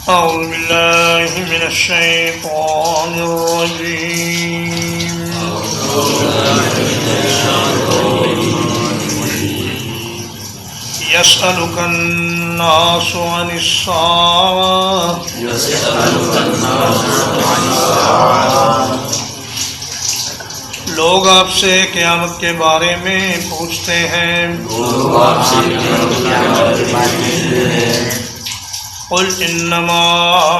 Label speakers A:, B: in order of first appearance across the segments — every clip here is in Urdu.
A: أعوذ بالله من الشيطان الرجيم يسألك الناس عن الساعة لوگ آپ سے قیامت کے بارے میں پوچھتے ہیں قل انما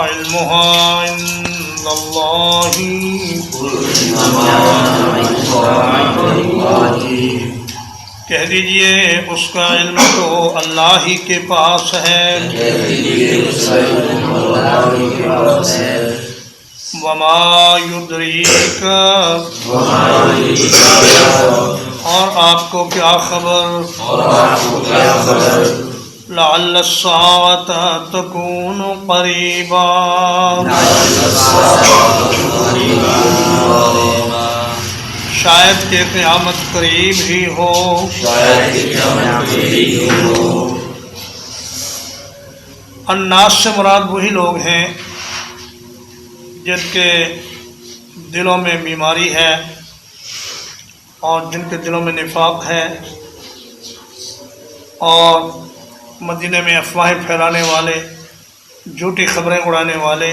A: علمها عند اللہ کہہ دیجئے اس کا علم تو اللہ ہی کے پاس ہے وما یدریک اور آپ کو کیا خبر لعل الساعة تكون قریبا شاید کہ قیامت قریب ہی ہو الناس سے مراد وہی لوگ ہیں جن کے دلوں میں بیماری ہے اور جن کے دلوں میں نفاق ہے اور مدینے میں افواہیں پھیلانے والے، جھوٹی خبریں اڑانے والے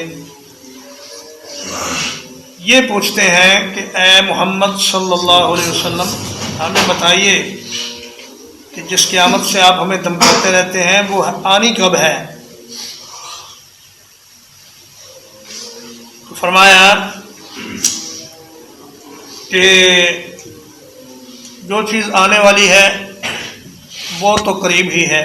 A: یہ پوچھتے ہیں کہ اے محمد صلی اللہ علیہ وسلم ہمیں بتائیے کہ جس قیامت سے آپ ہمیں دھمکاتے رہتے ہیں وہ آنی کب ہے؟ تو فرمایا کہ جو چیز آنے والی ہے وہ تو قریب ہی ہے،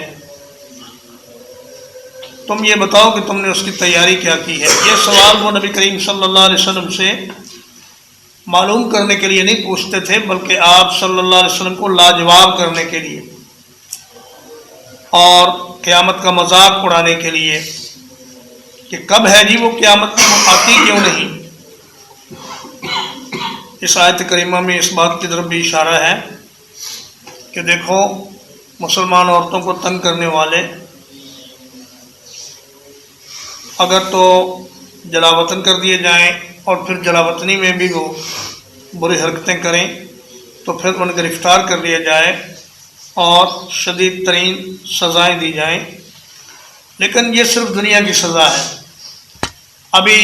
A: تم یہ بتاؤ کہ تم نے اس کی تیاری کیا کی ہے۔ یہ سوال وہ نبی کریم صلی اللہ علیہ وسلم سے معلوم کرنے کے لیے نہیں پوچھتے تھے، بلکہ آپ صلی اللہ علیہ وسلم کو لاجواب کرنے کے لیے اور قیامت کا مذاق اڑانے کے لیے کہ کب ہے جی وہ قیامت آتی کیوں نہیں۔ اس آیت کریمہ میں اس بات کی طرف بھی اشارہ ہے کہ دیکھو مسلمان عورتوں کو تنگ کرنے والے اگر تو جلاوطن کر دیے جائیں اور پھر جلاوطنی میں بھی وہ بری حرکتیں کریں تو پھر انہیں گرفتار کر لیا جائے اور شدید ترین سزائیں دی جائیں، لیکن یہ صرف دنیا کی سزا ہے، ابھی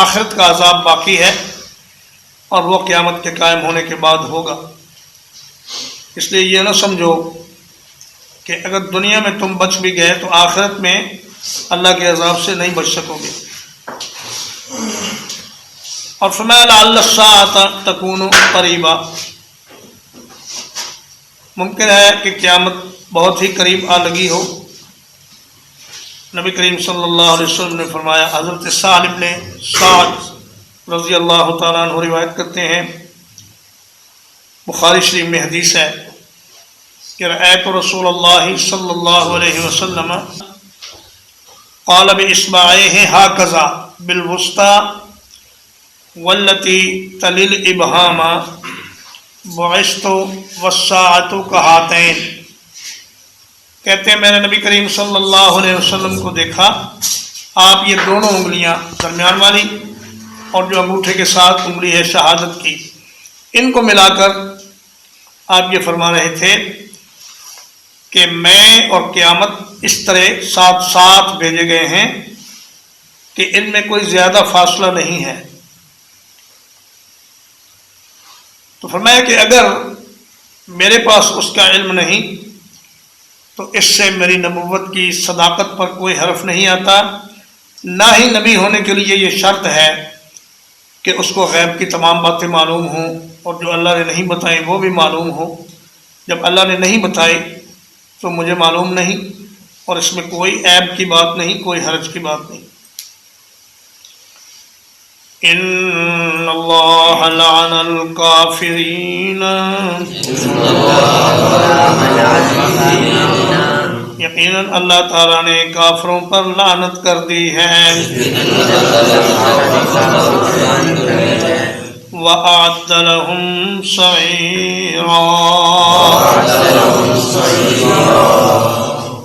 A: آخرت کا عذاب باقی ہے اور وہ قیامت کے قائم ہونے کے بعد ہوگا۔ اس لیے یہ نہ سمجھو کہ اگر دنیا میں تم بچ بھی گئے تو آخرت میں اللہ کے عذاب سے نہیں بچ سکو گے۔ اور فرمایا لعل الساعة تکون قریبا، ممکن ہے کہ قیامت بہت ہی قریب آ لگی ہو۔ نبی کریم صلی اللہ علیہ وسلم نے فرمایا، حضرت سہل بن سعد رضی اللہ تعالیٰ عنہ روایت کرتے ہیں، بخاری شریف میں حدیث ہے کہ رأیت رسول اللہ صلی اللہ علیہ وسلم قال بإصبعيه هكذا بالوسطى والتي تلي الإبهام بعثت والساعة كهاتين، کہتے ہیں میں نے نبی کریم صلی اللہ علیہ وسلم کو دیکھا، آپ یہ دونوں انگلیاں درمیان والی اور جو انگوٹھے کے ساتھ انگلی ہے شہادت کی، ان کو ملا کر آپ یہ فرما رہے تھے کہ میں اور قیامت اس طرح ساتھ ساتھ بھیجے گئے ہیں کہ ان میں کوئی زیادہ فاصلہ نہیں ہے۔ تو فرمایا کہ اگر میرے پاس اس کا علم نہیں تو اس سے میری نبوت کی صداقت پر کوئی حرف نہیں آتا، نہ ہی نبی ہونے کے لیے یہ شرط ہے کہ اس کو غیب کی تمام باتیں معلوم ہوں اور جو اللہ نے نہیں بتائیں وہ بھی معلوم ہو۔ جب اللہ نے نہیں بتائی تو مجھے معلوم نہیں، اور اس میں کوئی عیب کی بات نہیں، کوئی حرج کی بات نہیں۔ ان اللہ لعن الکافرین، یقیناً اللہ تعالیٰ نے کافروں پر لعنت کر دی ہے۔ وَأَعَدَّ لَهُمْ سَعِيرًا،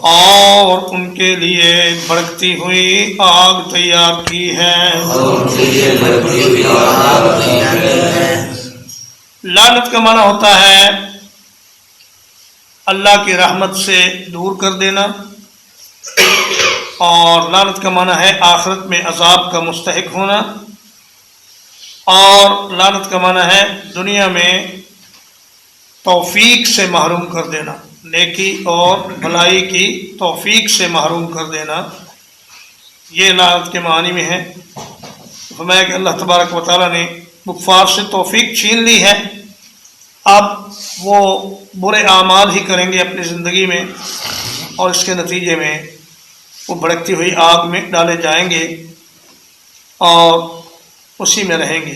A: اور ان کے لیے بھڑکتی ہوئی آگ تیار کی ہے۔ لعنت کا معنی ہوتا ہے اللہ کی رحمت سے دور کر دینا، اور لعنت کا معنی ہے آخرت میں عذاب کا مستحق ہونا، اور لعنت کا معنی ہے دنیا میں توفیق سے محروم کر دینا، نیکی اور بھلائی کی توفیق سے محروم کر دینا، یہ لعنت کے معنی میں ہے۔ فرمایا کہ اللہ تبارک و تعالیٰ نے کفار سے توفیق چھین لی ہے، اب وہ برے اعمال ہی کریں گے اپنی زندگی میں، اور اس کے نتیجے میں وہ بھڑکتی ہوئی آگ میں ڈالے جائیں گے اور اسی میں رہیں گے۔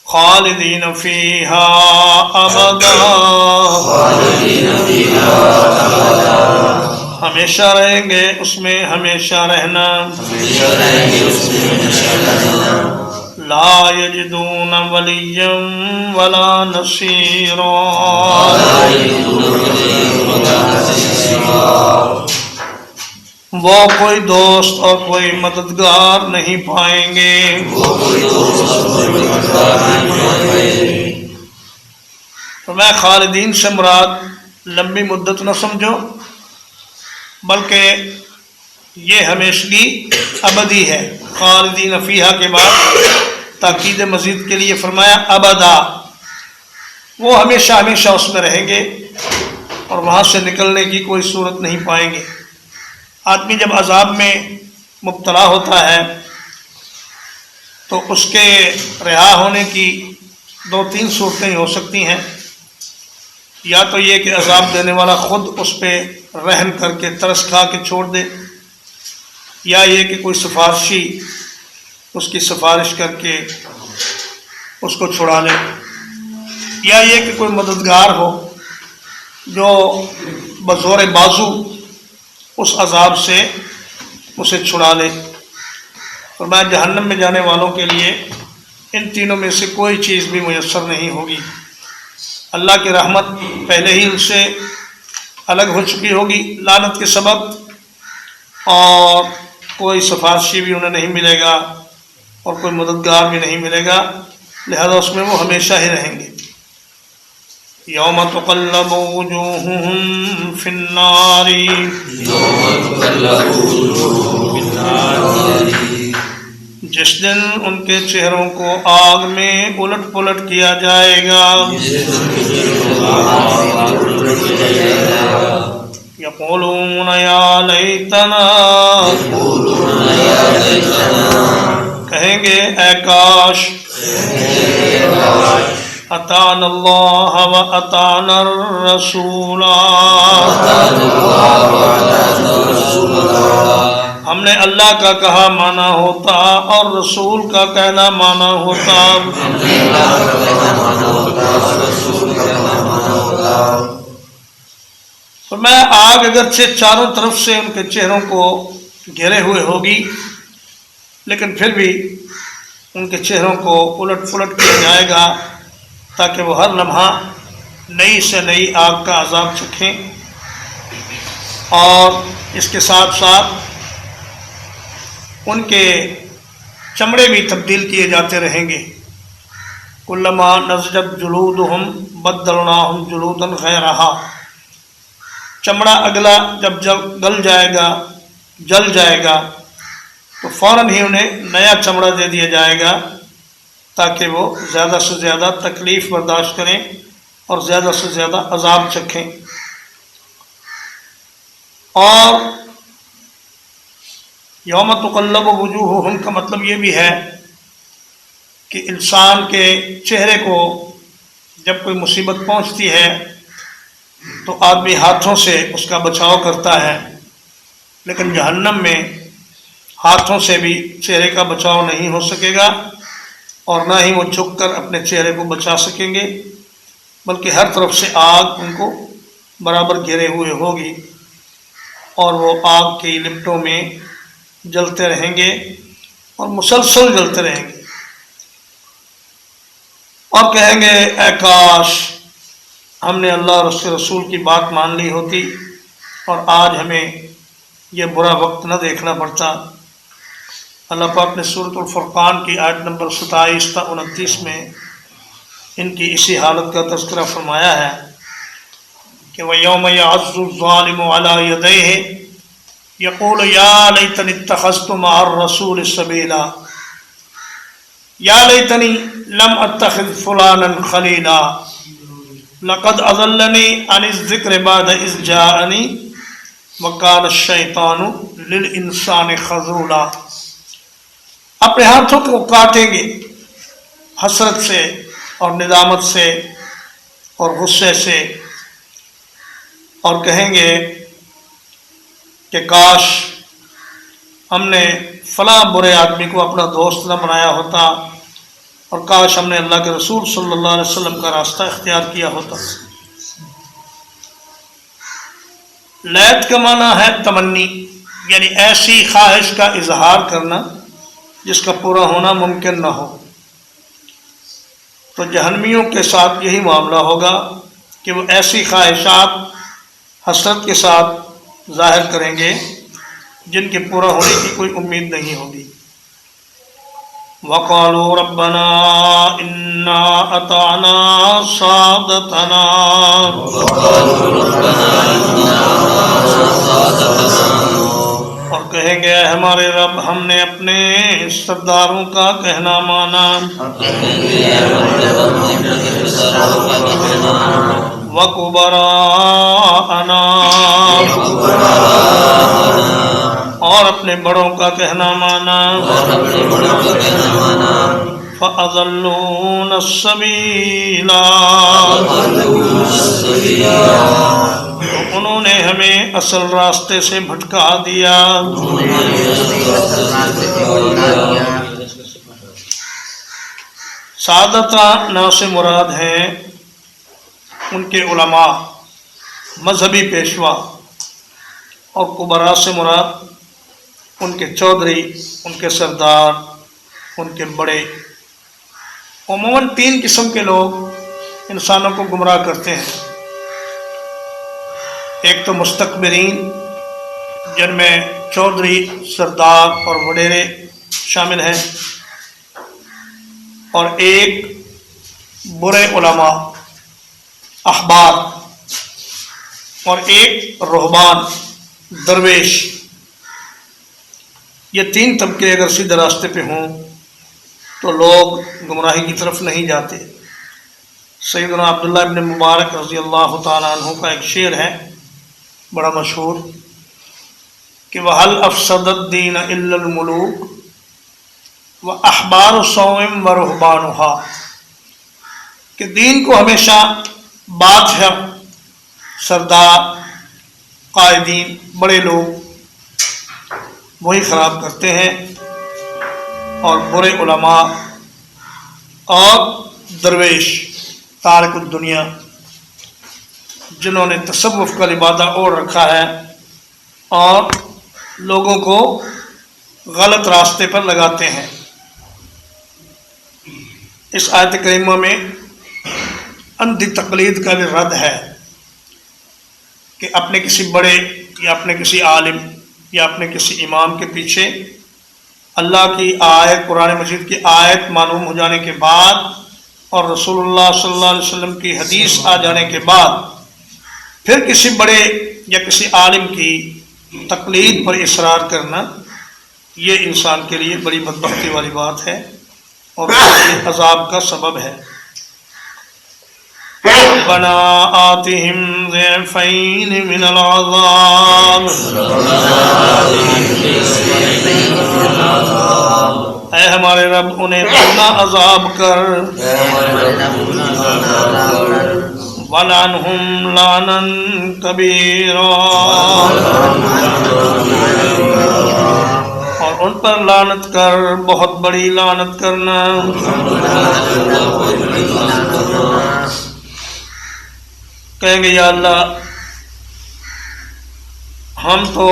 A: خالدین فیہا ابدا، ہمیشہ رہیں گے اس میں ہمیشہ رہنا۔ لا یجدون ولیا ولا نصیرا، وہ کوئی دوست اور کوئی مددگار نہیں پائیں گے۔ فرمایا خالدین سے مراد لمبی مدت نہ سمجھو، بلکہ یہ ہمیشگی ابدی ہے۔ خالدین فیہا کے بعد تاکید مزید کے لیے فرمایا ابدا، وہ ہمیشہ ہمیشہ اس میں رہیں گے اور وہاں سے نکلنے کی کوئی صورت نہیں پائیں گے۔ آدمی جب عذاب میں مبتلا ہوتا ہے تو اس کے رہا ہونے کی 2-3 صورتیں ہو سکتی ہیں، یا تو یہ کہ عذاب دینے والا خود اس پہ رحم کر کے ترس کھا کے چھوڑ دے، یا یہ کہ کوئی سفارشی اس کی سفارش کر کے اس کو چھڑا لے، یا یہ کہ کوئی مددگار ہو جو بزور بازو اس عذاب سے اسے چھڑا لے۔ فرمایا جہنم میں جانے والوں کے لیے ان تینوں میں سے کوئی چیز بھی میسر نہیں ہوگی۔ اللہ کی رحمت پہلے ہی ان سے الگ ہو چکی ہوگی لعنت کے سبب، اور کوئی سفارشی بھی انہیں نہیں ملے گا اور کوئی مددگار بھی نہیں ملے گا، لہذا اس میں وہ ہمیشہ ہی رہیں گے۔ یوم تقلب وجوہہم فی النار، جس دن ان کے چہروں کو آگ میں الٹ پلٹ کیا جائے گا۔ یقولون یا لیتنا، کہیں گے اے کاش، اطعنا اللہ و اطعنا الرسول، ہم نے اللہ کا کہا مانا ہوتا اور رسول کا کہنا مانا ہوتا۔ تو میں آگ اگرچہ چاروں طرف سے ان کے چہروں کو گھیرے ہوئے ہوگی، لیکن پھر بھی ان کے چہروں کو الٹ پلٹ کیا جائے گا تاکہ وہ ہر لمحہ نئی سے نئی آگ کا عذاب چکھیں، اور اس کے ساتھ ساتھ ان کے چمڑے بھی تبدیل کیے جاتے رہیں گے۔ کلما نضجت جلودہم بدلناہم جلودا غیرہا، چمڑا اگلا جب گل جائے گا، جل جائے گا، تو فوراً ہی انہیں نیا چمڑا دے دیا جائے گا تاکہ وہ زیادہ سے زیادہ تکلیف برداشت کریں اور زیادہ سے زیادہ عذاب چکھیں۔ اور یوم تقلب وجوہہم کا مطلب یہ بھی ہے کہ انسان کے چہرے کو جب کوئی مصیبت پہنچتی ہے تو آدمی ہاتھوں سے اس کا بچاؤ کرتا ہے، لیکن جہنم میں ہاتھوں سے بھی چہرے کا بچاؤ نہیں ہو سکے گا، اور نہ ہی وہ جھک کر اپنے چہرے کو بچا سکیں گے، بلکہ ہر طرف سے آگ ان کو برابر گھیرے ہوئے ہوگی، اور وہ آگ کی لپٹوں میں جلتے رہیں گے اور مسلسل جلتے رہیں گے، اور کہیں گے اے کاش ہم نے اللہ اور اس کے رسول کی بات مان لی ہوتی اور آج ہمیں یہ برا وقت نہ دیکھنا پڑتا۔ اللہ پاک نے سورۃ الفرقان کی آیت نمبر 27 تا 29 میں ان کی اسی حالت کا تذکرہ فرمایا ہے کہ وَيَوْمَ يَعَضُّ الظَّالِمُ عَلَى يَدَيْهِ يَقُولُ يَا لَيْتَنِي اتَّخَذْتُ مَعَ الرَّسُولِ سَبِيلًا يَا لَيْتَنِي لَمْ أَتَّخِذْ فُلَانًا خَلِيلًا لَقَدْ أَضَلَّنِي عَنِ الذِّكْرِ بَعْدَ إِذْ جَاءَنِي وَكَانَ الشَّيْطَانُ لِلْإِنسَانِ خَذُولًا۔ اپنے ہاتھوں کو کاٹیں گے حسرت سے اور ندامت سے اور غصے سے، اور کہیں گے کہ کاش ہم نے فلاں برے آدمی کو اپنا دوست نہ بنایا ہوتا، اور کاش ہم نے اللہ کے رسول صلی اللہ علیہ وسلم کا راستہ اختیار کیا ہوتا۔ لیت کا معنی ہے تمنی، یعنی ایسی خواہش کا اظہار کرنا جس کا پورا ہونا ممکن نہ ہو۔ تو جہنمیوں کے ساتھ یہی معاملہ ہوگا کہ وہ ایسی خواہشات حسرت کے ساتھ ظاہر کریں گے جن کے پورا ہونے کی کوئی امید نہیں ہوگی۔ وَقَالُوا رَبَّنَا إِنَّا أَطَعْنَا سَادَتَنَا اور کہیں گے ہمارے رب ہم نے اپنے سرداروں کا کہنا مانا، وَكُبَرَاءَنَا اور اپنے بڑوں کا کہنا مانا، فَأَضَلُّونَ السَّبِيلَ تو انہوں نے ہمیں اصل راستے سے بھٹکا دیا۔ سعادتہ نا سے مراد ہیں ان کے علماء، مذہبی پیشوا، اور کبراء سے مراد ان کے چودھری، ان کے سردار، ان کے بڑے۔ عموماً 3 قسم کے لوگ انسانوں کو گمراہ کرتے ہیں۔ ایک تو مستکبرین، جن میں چودھری، سردار اور وڈیرے شامل ہیں، اور ایک برے علماء، احبار، اور ایک رہبان، درویش۔ یہ 3 طبقے اگر سیدھے راستے پہ ہوں تو لوگ گمراہی کی طرف نہیں جاتے۔ سیدنا عبداللہ ابن مبارک رضی اللہ تعالیٰ عنہ کا ایک شعر ہے بڑا مشہور کہ وَهَلْ أَفْسَدَ الدِّينَ إِلَّا الْمُلُوكُ وَأَحْبَارُ صَوْمٍ وَرُهْبَانُهَا، کہ دین کو ہمیشہ بادشاہ، سردار، قائدین، بڑے لوگ وہی خراب کرتے ہیں، اور برے علماء اور درویش تارک الدنیا، جنہوں نے تصوف کا لبادہ اوڑھ رکھا ہے اور لوگوں کو غلط راستے پر لگاتے ہیں۔ اس آیت کریمہ میں اندھی تقلید کا بھی رد ہے کہ اپنے کسی بڑے یا اپنے کسی عالم یا اپنے کسی امام کے پیچھے اللہ کی آیت، قرآن مجید کی آیت معلوم ہو جانے کے بعد اور رسول اللہ صلی اللہ علیہ وسلم کی حدیث آ جانے کے بعد پھر کسی بڑے یا کسی عالم کی تقلید پر اصرار کرنا، یہ انسان کے لیے بڑی بدبختی والی بات ہے اور عذاب کا سبب ہے۔ ربنا آتهم ضعفین من العذاب، اے ہمارے رب انہیں دگنا عذاب کر، وَلَعْنْهُمْ لَعْنًا كَبِيرًا اور ان پر لعنت کر، بہت بڑی لعنت کرنا۔ کہیں گے یا اللہ ہم تو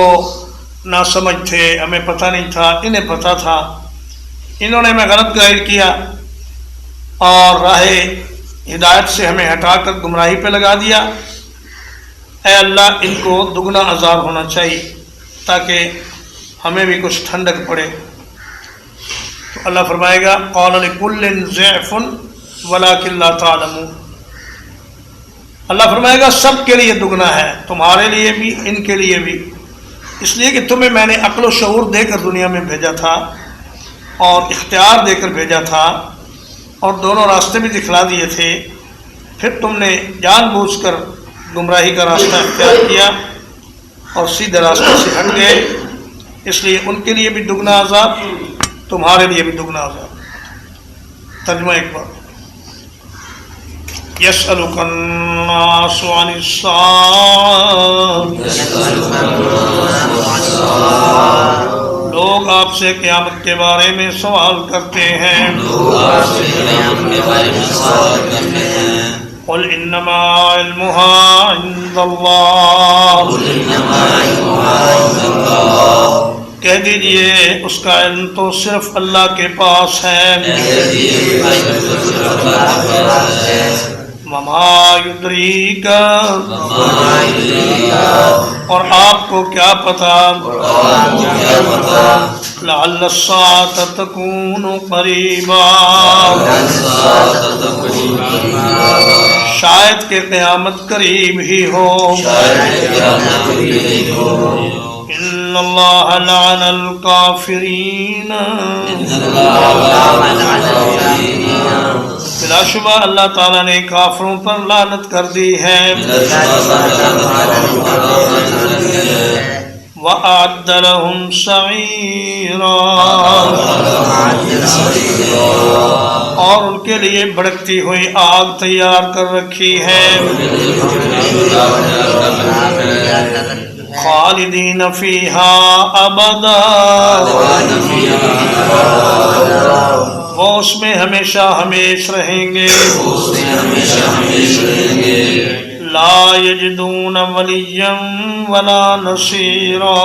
A: ناسمجھ تھے، ہمیں پتہ نہیں تھا، انہیں پتہ تھا، انہوں نے ہمیں غلط گائیڈ کیا اور راہ ہدایت سے ہمیں ہٹا کر گمراہی پہ لگا دیا۔ اے اللہ ان کو دگنا عذاب ہونا چاہیے تاکہ ہمیں بھی کچھ ٹھنڈک پڑے. تو اللہ فرمائے گا قال لکل ضعف ولکن لا تعلمون. اللہ فرمائے گا سب کے لیے دگنا ہے، تمہارے لیے بھی ان کے لیے بھی، اس لیے کہ تمہیں میں نے عقل و شعور دے کر دنیا میں بھیجا تھا اور اختیار دے کر بھیجا تھا اور دونوں راستے بھی دکھلا دیے تھے، پھر تم نے جان بوجھ کر گمراہی کا راستہ اختیار کیا اور سیدھے راستے سے ہٹ گئے، اس لیے ان کے لیے بھی دگنا عذاب، تمہارے لیے بھی دگنا عذاب. ترجمہ ایک بار. يسألك الناس عن الساعة، لوگ آپ سے قیامت کے بارے میں سوال کرتے ہیں. قل انما علمها عند اللہ، کہہ دیجئے اس کا علم تو صرف اللہ کے پاس ہے. وما یدریک، اور آپ کو کیا پتا، لعل الساعة تکون قریبا، شاید کہ قیامت قریب ہی ہو. ان اللہ لعن الکافرین، بلا شبہ اللہ تعالیٰ نے کافروں پر لعنت کر دی ہے. وَأَعَدَّ لَهُمْ سَعِيرًا، اور ان کے لیے بھڑکتی ہوئی آگ تیار کر رکھی ہے. خالدین فیہا ابدا، وہ اس میں ہمیشہ ہمیش رہیں گے. لا یجدون ولیا ولا نصیرا،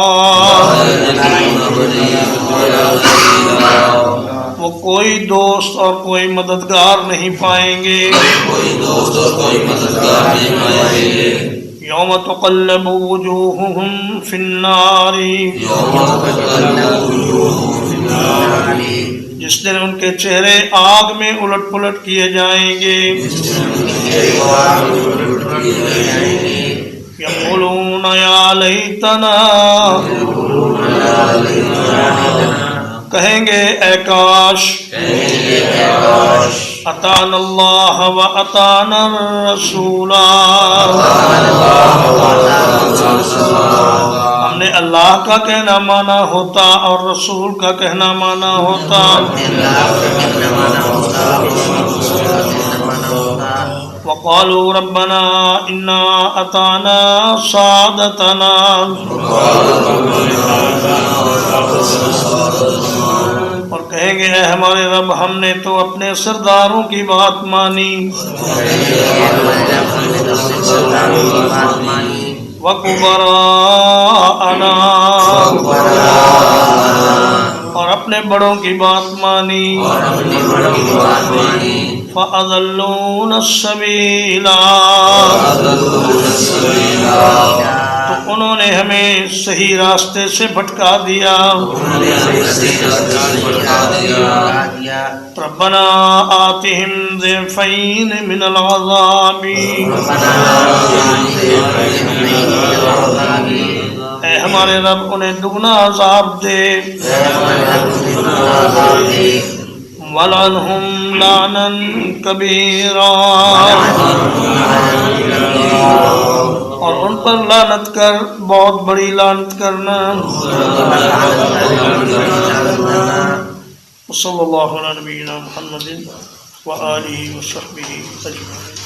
A: وہ کوئی دوست اور کوئی مددگار نہیں پائیں گے. یوم تقلب وجوہہم فی النار، جس دن ان کے چہرے آگ میں الٹ پلٹ کیے جائیں گے. یقولون یا لیتنا، کہیں گے اے کاش، اطعنا اللہ و اطعنا الرسول، ہم نے اللہ کا کہنا مانا ہوتا اور رسول کا کہنا مانا ہوتا. وقالوا ربنا انا اطعنا سادتنا، اور کہیں گے اے ہمارے رب ہم نے تو اپنے سرداروں کی بات مانی. وَكُبَرَاءَنَا، اور اپنے بڑوں کی بات مانی. فَأَضَلُّونَ السَّبِيلَ، تو انہوں نے ہمیں صحیح راستے سے بھٹکا دیا. ربنا آتهم ضعفین من العذاب، اے ہمارے رب انہیں دگنا عذاب دے. وَلْعَنْهُمْ لَعْنًا كَبِيرًا، اور ان پر لعنت کر بہت بڑی لعنت کرنا. صلی اللہ علیہ نبینا محمد وآلہ وصحبہ اجمعین.